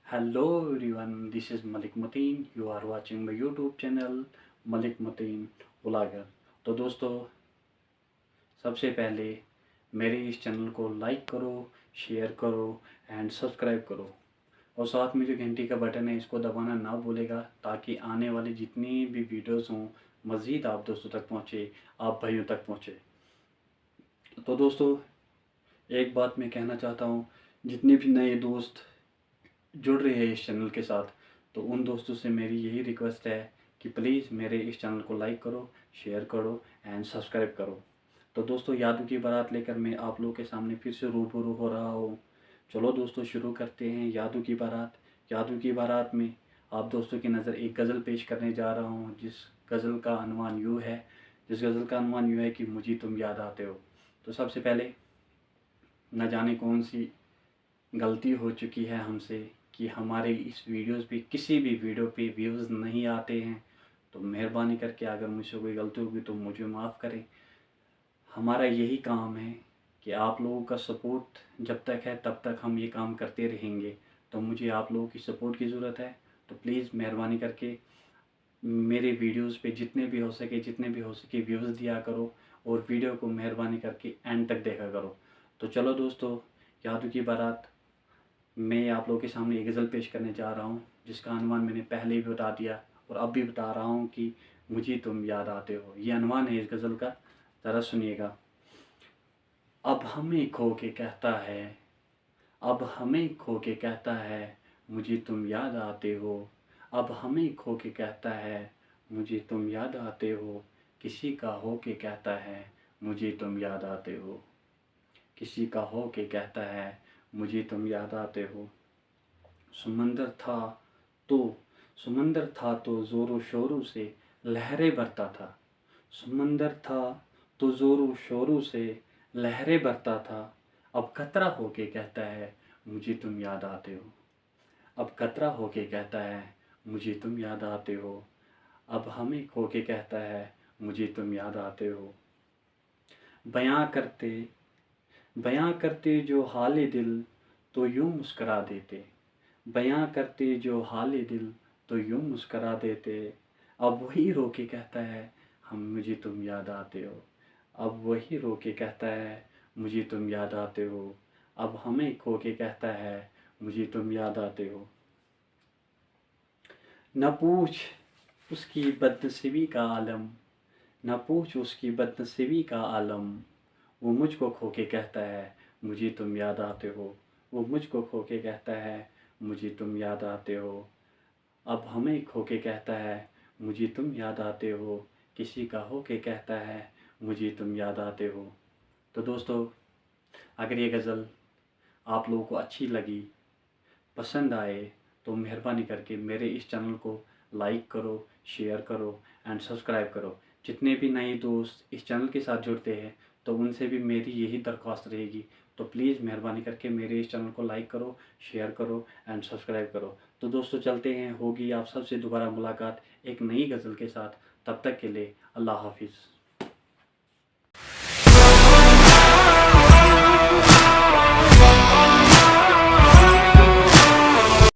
Hello everyone, this is Malik Muteen. You are watching my YouTube channel Malik Muteen Vlogger। तो दोस्तों, सबसे पहले मेरे इस चैनल को लाइक करो, शेयर करो एंड सब्सक्राइब करो, और साथ में जो घंटी का बटन है इसको दबाना ना भूलेगा, ताकि आने वाली जितनी भी वीडियोस हों मज़ीद आप दोस्तों तक पहुँचे, आप भाइयों तक पहुँचे। तो दोस्तों, एक बात मैं कहना चाहता हूँ, जितने भी नए दोस्त जुड़ रहे हैं इस चैनल के साथ, तो उन दोस्तों से मेरी यही रिक्वेस्ट है कि प्लीज़ मेरे इस चैनल को लाइक करो, शेयर करो एंड सब्सक्राइब करो। तो दोस्तों, यादों की बारात लेकर मैं आप लोगों के सामने फिर से रूबरू हो रहा हूँ। चलो दोस्तों, शुरू करते हैं यादों की बारात। यादों की बारात में आप दोस्तों की नज़र एक गज़ल पेश करने जा रहा हूँ, जिस गज़ल का अनुमान यूँ है कि मुझे तुम याद आते हो। तो सबसे पहले, न जाने कौन सी गलती हो चुकी है हमसे कि हमारे इस वीडियोस पे, किसी भी वीडियो पे व्यूज़ नहीं आते हैं। तो मेहरबानी करके अगर मुझसे कोई गलती होगी तो मुझे माफ़ करें। हमारा यही काम है कि आप लोगों का सपोर्ट जब तक है तब तक हम ये काम करते रहेंगे। तो मुझे आप लोगों की सपोर्ट की ज़रूरत है। तो प्लीज़ मेहरबानी करके मेरे वीडियोस पे जितने भी हो सके व्यूज़ दिया करो, और वीडियो को मेहरबानी करके एंड तक देखा करो। तो चलो दोस्तों, यादों की बारात मैं आप लोगों के सामने एक गज़ल पेश करने जा रहा हूँ, जिसका अनुमान मैंने पहले भी बता दिया और अब भी बता रहा हूँ कि मुझे तुम याद आते हो। ये अनुमान है इस गज़ल का, ज़रा सुनिएगा। अब हमें खो के कहता है, अब हमें खो के कहता है, मुझे तुम याद आते हो। अब हमें खो के कहता है, मुझे तुम याद आते हो। किसी का हो के कहता है, मुझे तुम याद आते हो। किसी का हो के कहता है, मुझे तुम याद आते हो। समंदर था तो ज़ोरों शोरों से लहरें भरता था। समंदर था तो ज़ोरों शोरों से लहरें भरता था। अब खतरा होके कहता है, मुझे तुम याद आते हो। अब खतरा होके कहता है, मुझे तुम याद आते हो। अब हमें खो के कहता है, मुझे तुम याद आते हो। बयां करते बयां करते जो हाले दिल, तो यूं मुस्करा देते। बयां करते जो हाले दिल, तो यूं मुस्करा देते। अब वही रो के कहता है, हम मुझे तुम याद आते हो। अब वही रो के कहता है, मुझे तुम याद आते हो। अब हमें खो के कहता है, मुझे तुम याद आते हो। न पूछ उसकी बदनसीबी का आलम, न पूछ उसकी बदनसीबी का आलम। वो मुझको खो के कहता है, मुझे तुम याद आते हो। वो मुझको खो के कहता है, मुझे तुम याद आते हो। अब हमें खो के कहता है, मुझे तुम याद आते हो। किसी का हो के कहता है, मुझे तुम याद आते हो। तो दोस्तों, अगर ये गज़ल आप लोगों को अच्छी लगी, पसंद आए, तो मेहरबानी करके मेरे इस चैनल को लाइक करो, शेयर करो एंड सब्सक्राइब करो। जितने भी नए दोस्त इस चैनल के साथ जुड़ते हैं, तो उनसे भी मेरी यही दरख्वास्त रहेगी। तो प्लीज़ मेहरबानी करके मेरे इस चैनल को लाइक करो, शेयर करो एंड सब्सक्राइब करो। तो दोस्तों, चलते हैं, होगी आप सबसे दोबारा मुलाकात एक नई गज़ल के साथ। तब तक के लिए अल्लाह हाफिज़।